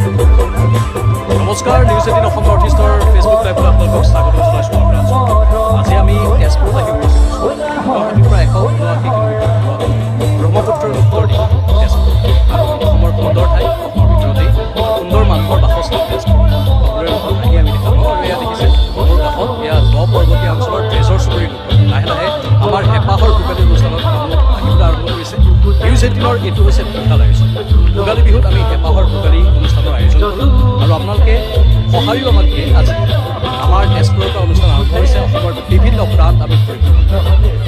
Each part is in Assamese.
নমস্কাৰ, নিউজ 18 অসম নৰ্থ ইষ্টৰ ফেচবুক লাইভত আপোনালোকক স্বাগত জনাইছোঁ। আজি আমি তেজপুৰত আহি গৈছোঁ। গুৱাহাটীৰ পৰা 179 কিলোমিটাৰ ব্ৰহ্মপুত্ৰৰ উত্তৰ দিশ তেজপুৰ। অসমৰ সুন্দৰ ঠাই, অসমৰ ভিতৰতেই সুন্দৰ মানুহৰ বাসস্থান তেজপুৰ। সকলোৰে লগত আহি আমি দেখা পাওঁ আৰু এয়া দেখিছে মোৰ কাষত এয়া 10 পৰ্বতীয়া অঞ্চলৰ ট্ৰেজৰ চুবুৰী লোক। লাহে লাহে আমাৰ হেঁপাহৰ ভোগালী অনুষ্ঠানত মানুহ আহিবলৈ আৰম্ভ কৰিছে। নিউজ 18ৰ এইটো হৈছে বিশাল আয়োজন। ভোগালী বিহুত আমি হেঁপাহৰ ভোগালী অনুষ্ঠানৰ আয়োজন কৰোঁ আৰু আপোনালোকে সঁহাৰিও আমাক দিয়ে। আজি আমাৰ তেজপুৰৰ পৰা অনুষ্ঠান আৰম্ভ হৈছে। অসমৰ বিভিন্ন প্ৰান্ত আমি পৰিভ্ৰমণ কৰিম।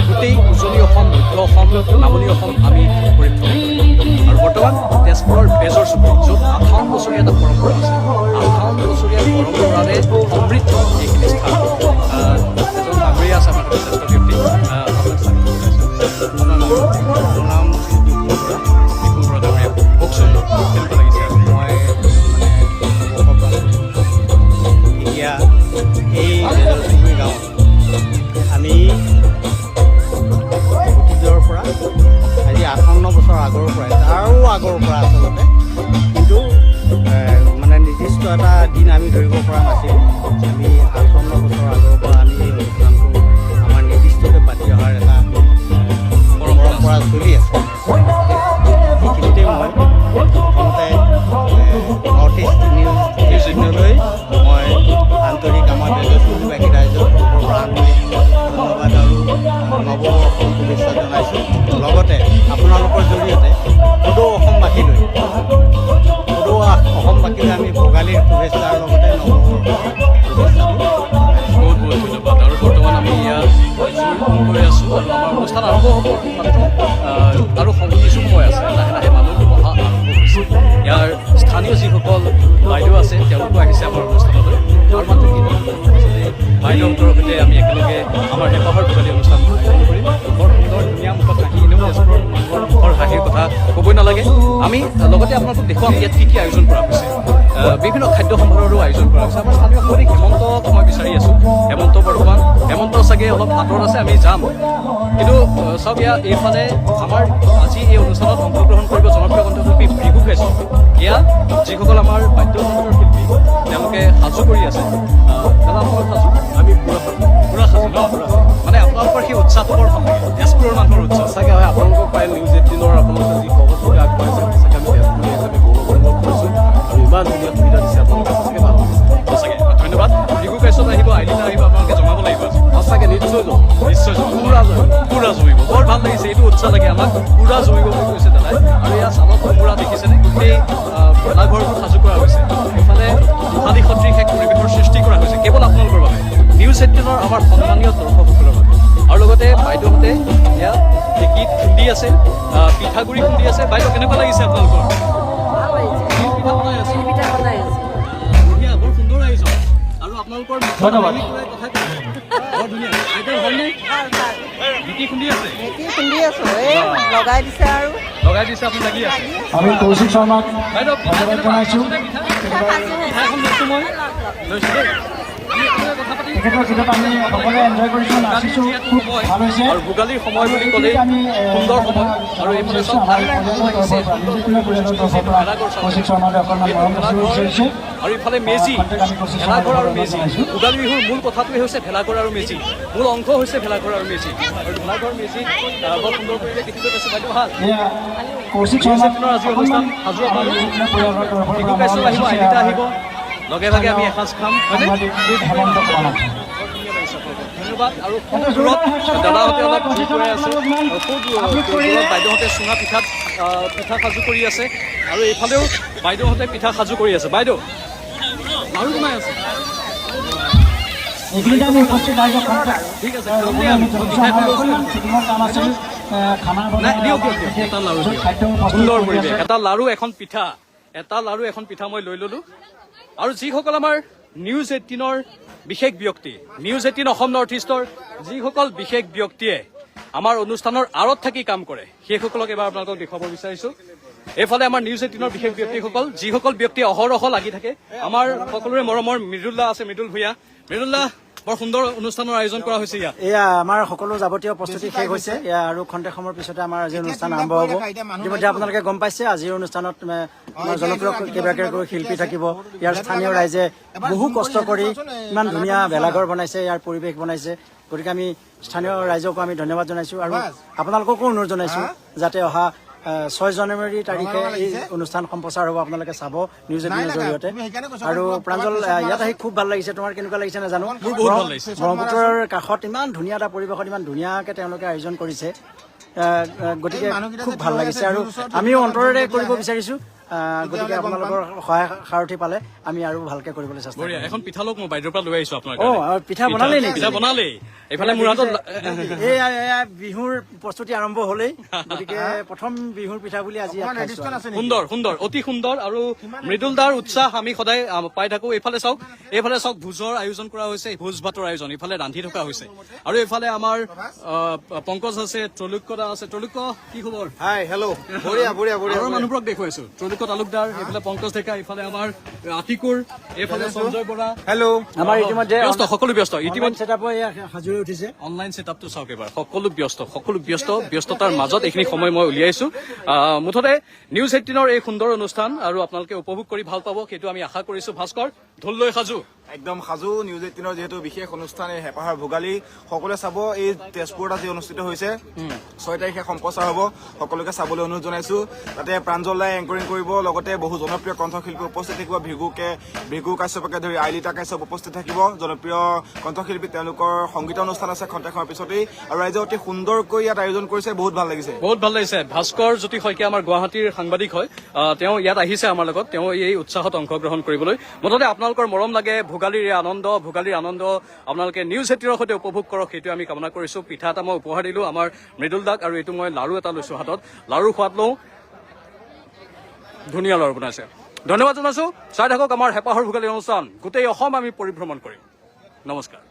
গোটেই উজনি অসম, মধ্য অসম, নামনি অসম আমি পৰিভ্ৰমণ কৰিম। আৰু বৰ্তমান তেজপুৰৰ বেজৰ চুবুৰী, য'ত 58 বছৰীয়া এটা পৰম্পৰা আছে। 58 বছৰীয়া পৰম্পৰাৰে সমৃদ্ধ এইখিনি স্থান। এজন ডাঙৰীয়া আছে আমাৰ জ্যেষ্ঠ ব্যক্তি, আপোনাক স্বাগতম জনাইছোঁ। নাম বিপুল বৰা ডাঙৰীয়া, কওকচোন কেনেকুৱা লাগিছে? মই এতিয়া এই বেজৰ চুবুৰী গাঁৱত আমি অতীজৰ পৰা আজি 58 বছৰ আগৰ পৰাই, তাৰো আগৰ পৰা আচলতে, কিন্তু মানে নিৰ্দিষ্ট এটা দিন আমি ধৰিব পৰা নাছিলোঁ। আমি 58 বছৰ আগৰ পৰা আমি এই অনুষ্ঠানটো আমাৰ নিৰ্দিষ্টকৈ পাতি অহাৰ এটা পৰম্পৰা চলি আছে। সেইখিনিতে মই প্ৰথমতে নৰ্থ ইষ্ট নিউজ 18লৈ মই আন্তৰিক আমাৰ বেজৰ চুবুৰীবাসী ৰাইজৰ পৰা আন্তৰিক ধন্যবাদ আৰু নৱ অসম শুভেচ্ছা জনাইছোঁ। লগতে আপোনালোকৰ জৰিয়তে সদৌ অসমবাসীলৈ আমি ভোগালীৰ শুভেচ্ছাৰ লগতে নৱ শুভেচ্ছাটো বহুত বহুত ধন্যবাদ। আৰু বৰ্তমান আমি ইয়াত কৰি আছোঁ আৰু আমাৰ অনুষ্ঠান আৰম্ভ হ'ব মাত্ৰ আৰু কিছু সময় আছে। লাহে লাহে মানুহ অহা আৰম্ভ হৈছে। ইয়াৰ স্থানীয় যিসকল বাইদেউ আছে তেওঁলোকো আহিছে আমাৰ অনুষ্ঠানলৈ। আৰু মাত্ৰ বাইদেউহঁতৰ সৈতে আমি একেলগে আমাৰ হেঁপাহৰ ভোগালী অনুষ্ঠান আয়োজন কৰিম। বৰ সুন্দৰ ধুনীয়া মুখত হাঁহি, এনেও তেজপুৰৰ মানুহৰ মুখৰ হাঁহিৰ কথা ক'বই নালাগে। আমি লগতে আপোনালোকক দেখুৱাম ইয়াত কি কি আয়োজন কৰা হৈছে। বিভিন্ন খাদ্য সম্ভাৰৰো আয়োজন কৰা হৈছে। আমাৰ স্থানীয় সাংবাদিক হেমন্তক মই বিচাৰি আছোঁ। হেমন্ত বৰ্তমান, হেমন্ত চাগে অলপ আঁতৰত আছে, আমি যাম। কিন্তু চাওক, এইফালে আমাৰ আজি এই অনুষ্ঠানত অংশগ্ৰহণ কৰিব জনপ্ৰিয় কণ্ঠশিল্পী ভৃগু কাশ্যপ। এয়া যিসকল আমাৰ বাদ্যযন্ত্ৰৰ শিল্পী, তেওঁলোকে সাজু কৰি আছে। আপোনালোকৰ সাজু, আমি পুৰা সাজু ন? মানে আপোনালোকৰ সেই উৎসাহটো বৰ ভাল লাগে, তেজপুৰৰ মানুহৰ উৎসাহ। সঁচাকৈ হয়, আপোনালোকক পাই নিউজ 18ৰ আপোনালোকে যি সহযোগিতা আগবঢ়াইছে, সঁচাকৈ আমি তেজপুৰীয়া হিচাপে গৌৰৱ অনুভৱ কৰিছোঁ। আৰু ইমান ধুনীয়া সুবিধা দিছে আপোনালোকে, সঁচাকৈ ভাল লাগিছে। সঁচাকৈ ধন্যবাদ। ভৃগু কাশ্যপ আহিব, আইলিনা আহিব, আপোনালোকে জনাব লাগিব আজি। সঁচাকৈ নিশ্চয় যাম, নিশ্চয় যাম, পুৰা জমিব। বৰ ভাল লাগিছে, এইটো উৎসাহ লাগে আমাক। পুৰা জমিব বুলি কৈছে দাদাই। আৰু ইয়াত চালত কোমোৰা দেখিছেনে? গোটেই ভেলাঘৰবোৰ সাজু কৰা হৈছে। এইফালে গোহালি সদৃশ এক পৰিৱেশৰ সৃষ্টি কৰা হৈছে কেৱল আপোনালোকৰ বাবে, নিউজ 18ৰ আমাৰ সন্মানীয় দৰ্শকসকলৰ বাবে। আৰু লগতে বাইদেউহঁতে ইয়াত ঢেঁকীত খুন্দি আছে, পিঠাগুড়ি খুন্দি আছে। বাইদেউ কেনেকুৱা লাগিছে আপোনালোকৰ? পিঠা বনাই আছে, বঢ়িয়া, বৰ সুন্দৰ আয়োজন। আৰু আপোনালোকৰ ধন্যবাদ। বৰ ধুনীয়া। আইতাৰ ভালনে? ঢেঁকী খুন্দি আছে, লগাই দিছে আৰু লগাই দিছে, আপুনি লাগি আছে। আমি কৌশিক শৰ্মাক বাইদেউ পিঠা জনাইছোঁ। পিঠা এখন লৈছোঁ, মই লৈছোঁ দেই। তেখেতৰ কিতাপ আমি সকলোৱে এনজয় কৰিছোঁ, নাচিছোঁ, খুব ভাল হৈছে। আৰু ভোগালীৰ সময় বুলি ক'লেই সুন্দৰ সময়। আৰু এইফালে চব কৌশিক শৰ্মালৈ অকণমান মৰম বিচাৰিছে। আৰু ইফালে মেজি, ভেলাঘৰ আৰু মেজি। ভোগালী বিহুৰ মূল কথাটোৱে হৈছে ভেলাঘৰ আৰু মেজি, মূল অংশ হৈছে ভেলাঘৰ আৰু মেজি। আৰু ভেলাঘৰ মেজি বৰ সুন্দৰ পৰিৱেশ দেখিবলৈ পাইছোঁ। বাইদেউ ভাল। কৌশিক নিউজ শৰ্মাৰ 18ৰ আজি অনুষ্ঠান সাজু আপোনালোক। ভৃগু কাশ্যপ আহিব, আইলিনা আহিব, লগে ভাগে আমি এসাঁজ খাম, হয়নে? ধন্যবাদ। আৰু খুব দূৰত দাদাহঁতে অলপ জোৰ কৰি আছে, আৰু খুব দূৰত বাইদেউহঁতে চুঙা পিঠা সাজু কৰি আছে। আৰু এইফালেও বাইদেউহঁতে পিঠা সাজু কৰি আছে। বাইদেউ লাৰু বনাই আছে। ঠিক আছে, এটা লাৰু, সুন্দৰ পৰিৱেশ, এটা লাৰু এখন পিঠা, এটা লাৰু এখন পিঠা মই লৈ ল'লোঁ। আৰু যিসকল আমাৰ নিউজ 18ৰ বিশেষ ব্যক্তি, নিউজ 18 অসম নৰ্থ ইষ্টৰ যিসকল বিশেষ ব্যক্তিয়ে আমাৰ অনুষ্ঠানৰ আঁৰত থাকি কাম কৰে, সেইসকলক এবাৰ আপোনালোকক দেখুৱাব বিচাৰিছোঁ। এইফালে আমাৰ নিউজ 18ৰ বিশেষ ব্যক্তিসকল, যিসকল ব্যক্তি অহৰহ লাগি থাকে। আমাৰ সকলোৰে মৰমৰ মৃদুল্লা আছে, মৃদুল ভূঞা। মৃদুল্লা, বৰ সুন্দৰ অনুষ্ঠানৰ আয়োজন কৰা হৈছে ইয়াত। এয়া আমাৰ সকলো যাৱতীয় প্ৰস্তুতি শেষ হৈছে এয়া আৰু খন্তেক সময়ৰ পিছতে আমাৰ আজিৰ অনুষ্ঠান আৰম্ভ হ'ব। ইতিমধ্যে আপোনালোকে গম পাইছে আজিৰ অনুষ্ঠানত আমাৰ জনপ্ৰিয় কেইবাগৰাকীও শিল্পী থাকিব। ইয়াৰ স্থানীয় ৰাইজে বহু কষ্ট কৰি ইমান ধুনীয়া ভেলাঘৰ বনাইছে, ইয়াৰ পৰিৱেশ বনাইছে। গতিকে আমি স্থানীয় ৰাইজকো আমি ধন্যবাদ জনাইছো আৰু আপোনালোককো অনুৰোধ জনাইছো যাতে অহা 6 জানুৱাৰী তাৰিখে এই অনুষ্ঠান সম্প্ৰচাৰ হ'ব, আপোনালোকে চাব নিউজ 18ৰ জৰিয়তে। আৰু প্ৰাঞ্জল, ইয়াত আহি খুব ভাল লাগিছে, তোমাৰ কেনেকুৱা লাগিছে নাজানো। ব্ৰহ্মপুত্ৰৰ কাষত ইমান ধুনীয়া এটা পৰিৱেশত ইমান ধুনীয়াকে তেওঁলোকে আয়োজন কৰিছে, গতিকে খুব ভাল লাগিছে আৰু আমিও অন্তৰেৰে কৰিব বিচাৰিছো। গতিকে আপোনালোকৰ সহায় সাৰথি পালে আমি আৰু ভালকে কৰিবলৈ চেষ্টা কৰিম। এখন পিঠা লওক, মই বাইদেউৰ পৰা লৈ আহিছো আপোনাৰ। পিঠা বনালেই নেকি? পিঠা বনালেই, এইফালে মোৰ হাতত এয়া বিহুৰ প্ৰস্তুতি আৰম্ভ হলেই, গতিকে প্ৰথম বিহুৰ পিঠা বুলি আজি সুন্দৰ সুন্দৰ, অতি সুন্দৰ আৰু মৃদুলদাৰ উৎসাহ আমি সদায় পাই থাকো। এইফালে চাওক ভোজৰ আয়োজন কৰা হৈছে, ভোজ ভাতৰ আয়োজন ইফালে ৰান্ধি থকা হৈছে। আৰু এইফালে আমাৰ পংকজ আছে, ত্ৰৈলোক্য দা আছে। ত্ৰৈলোক্য, কি খবৰ? হাই, হেল্ল', বঢ়িয়া বঢ়িয়া বঢ়িয়া। আৰু মানুহবোৰক দেখুৱাইছো, ত্ৰৈলোক্য তালুকদাৰ, এইফালে পংকজ ডেকা, এইফালে আমাৰ আতিকুৰ, এইফালে সঞ্জয় বৰা। হেল্ল', আমাৰ ইতিমধ্যে ব্যস্ত, সকলো ব্যস্ত। ইতিমধ্যে সাজু হৈ উঠিছে অনলাইন ছেটআপটো চাওক এবাৰ, সকলো ব্যস্ততাৰ মাজত এইখিনি সময় মই উলিয়াইছো। মুঠতে নিউজ 18ৰ এই সুন্দৰ অনুষ্ঠান আৰু আপোনালোকে উপভোগ কৰি ভাল পাব সেইটো আমি আশা কৰিছো। ভাস্কৰ, ঢোল লৈ সাজু। একদম সাজু। নিউজ 18ৰ যিহেতু বিশেষ অনুষ্ঠান এই হেঁপাহৰ ভোগালী, সকলোৱে চাব। এই তেজপুৰত আজি অনুষ্ঠিত হৈছে, 6 তাৰিখে সম্প্ৰচাৰ হ'ব, সকলোকে চাবলৈ অনুৰোধ জনাইছো। তাতে প্ৰাঞ্জল দাই এংকৰিং কৰিব, লগতে বহু জনপ্ৰিয় কণ্ঠশিল্পী উপস্থিত থাকিব। ভৃগু কাশ্যপকে ধৰি আইলিতা কাশ্যপ উপস্থিত থাকিব, জনপ্ৰিয় কণ্ঠশিল্পী। তেওঁলোকৰ সংগীত অনুষ্ঠান আছে খন্তেক সময়ৰ পিছতেই, আৰু ৰাইজে অতি সুন্দৰকৈ ইয়াত আয়োজন কৰিছে, বহুত ভাল লাগিছে। ভাস্কৰ জ্যোতি শইকীয়া আমাৰ গুৱাহাটীৰ সাংবাদিক হয়, তেওঁ ইয়াত আহিছে আমাৰ লগত, তেওঁ এই উৎসাহত অংশগ্ৰহণ কৰিবলৈ। মুঠতে আপোনালোকৰ মৰম লাগে, ভোগালীৰ আনন্দ আপোনালোকে নিউজ 18ৰ সৈতে উপভোগ কৰক সেইটো আমি কামনা কৰিছো। পিঠা এটা মই উপহাৰ দিলো আমাৰ মৃদুল দাক, আৰু এইটো মই লাৰু এটা লৈছো হাতত, লাৰুৰ সোৱাদ লওঁ। ধুনীয়া লাৰু বনাইছে, ধন্যবাদ জনাইছো। চাই থাকক আমাৰ হেঁপাহৰ ভোগালী অনুষ্ঠান, গোটেই অসম আমি পৰিভ্ৰমণ কৰিম। নমস্কাৰ।